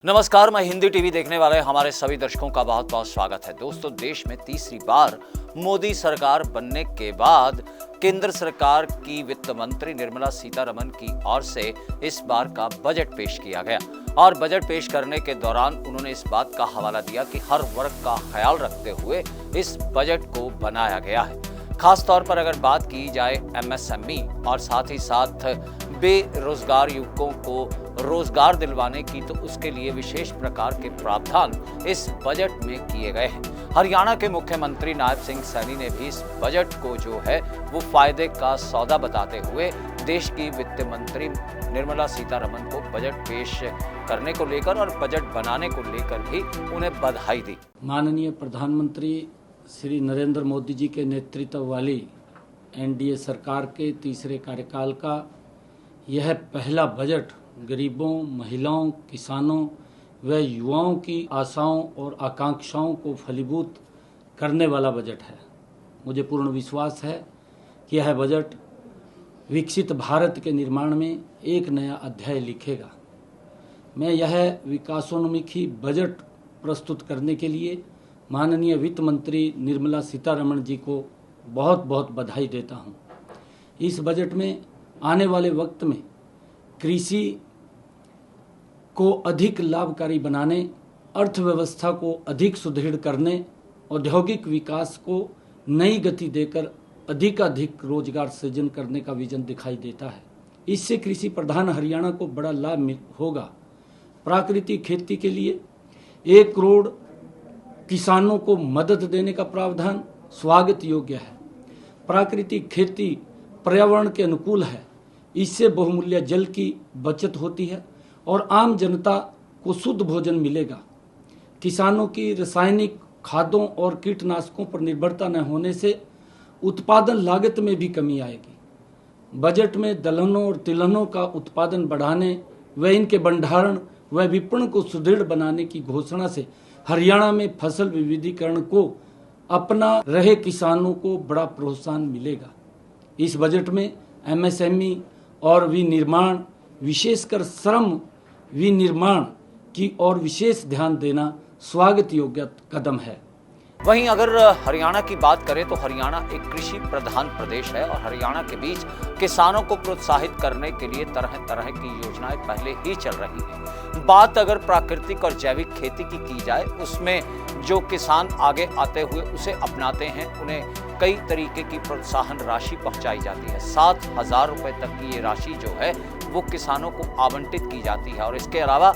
नमस्कार, मैं हिंदी टीवी देखने वाले हमारे सभी दर्शकों का बहुत बहुत स्वागत है। दोस्तों, देश में तीसरी बार मोदी सरकार बनने के बाद केंद्र सरकार की वित्त मंत्री निर्मला सीतारमण की ओर से इस बार का बजट पेश किया गया और बजट पेश करने के दौरान उन्होंने इस बात का हवाला दिया कि हर वर्ग का ख्याल रखते हुए इस बजट को बनाया गया है। खास तौर पर अगर बात की जाए एमएसएमई और साथ ही साथ बेरोजगार युवकों को रोजगार दिलवाने की, तो उसके लिए विशेष प्रकार के प्रावधान इस बजट में किए गए हैं। हरियाणा के मुख्यमंत्री नायब सिंह सैनी ने भी इस बजट को जो है वो फायदे का सौदा बताते हुए देश की वित्त मंत्री निर्मला सीतारमण को बजट पेश करने को लेकर और बजट बनाने को लेकर भी उन्हें बधाई दी। माननीय प्रधानमंत्री श्री नरेंद्र मोदी जी के नेतृत्व वाली एनडीए सरकार के तीसरे कार्यकाल का यह पहला बजट गरीबों, महिलाओं, किसानों व युवाओं की आशाओं और आकांक्षाओं को फलीभूत करने वाला बजट है। मुझे पूर्ण विश्वास है कि यह बजट विकसित भारत के निर्माण में एक नया अध्याय लिखेगा। मैं यह विकासोन्मुखी बजट प्रस्तुत करने के लिए माननीय वित्त मंत्री निर्मला सीतारमण जी को बहुत बहुत बधाई देता हूं। इस बजट में आने वाले वक्त में कृषि को अधिक लाभकारी बनाने, अर्थव्यवस्था को अधिक सुदृढ़ करने, औद्योगिक विकास को नई गति देकर अधिकाधिक रोजगार सृजन करने का विजन दिखाई देता है। इससे कृषि प्रधान हरियाणा को बड़ा लाभ होगा। प्राकृतिक खेती के लिए 1 करोड़ किसानों को मदद देने का प्रावधान स्वागत योग्य है। प्राकृतिक खेती पर्यावरण के अनुकूल है। इससे बहुमूल्य जल की बचत होती है और आम जनता को शुद्ध भोजन मिलेगा। किसानों की रासायनिक खादों और कीटनाशकों पर निर्भरता न होने से उत्पादन लागत में भी कमी आएगी। बजट में दलहनों और तिलहनों का उत्पादन बढ़ाने व इनके भंडारण व विपणन को सुदृढ़ बनाने की घोषणा से हरियाणा में फसल विविधीकरण को अपना रहे किसानों को बड़ा प्रोत्साहन मिलेगा। इस बजट में एमएसएमई और विनिर्माण, विशेषकर श्रम विनिर्माण की ओर विशेष ध्यान देना स्वागत योग्य कदम है। वहीं अगर हरियाणा की बात करें तो हरियाणा एक कृषि प्रधान प्रदेश है और हरियाणा के बीच किसानों को प्रोत्साहित करने के लिए तरह तरह की योजनाएं पहले ही चल रही हैं। बात अगर प्राकृतिक और जैविक खेती की जाए, उसमें जो किसान आगे आते हुए उसे अपनाते हैं उन्हें कई तरीके की प्रोत्साहन राशि पहुंचाई जाती है। 7,000 रुपए तक की ये राशि जो है वो किसानों को आवंटित की जाती है। और इसके अलावा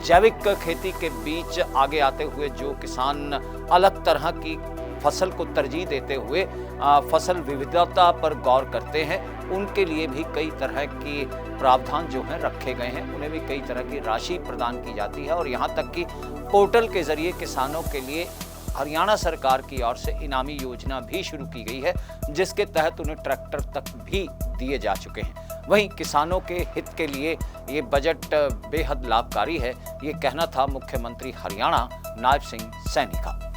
जैविक खेती के बीच आगे आते हुए जो किसान अलग तरह की फसल को तरजीह देते हुए फसल विविधता पर गौर करते हैं, उनके लिए भी कई तरह की प्रावधान जो हैं रखे गए हैं। उन्हें भी कई तरह की राशि प्रदान की जाती है और यहाँ तक कि पोर्टल के जरिए किसानों के लिए हरियाणा सरकार की ओर से इनामी योजना भी शुरू की गई है, जिसके तहत उन्हें ट्रैक्टर तक भी दिए जा चुके हैं। वहीं किसानों के हित के लिए ये बजट बेहद लाभकारी है, ये कहना था मुख्यमंत्री हरियाणा नायब सिंह सैनी का।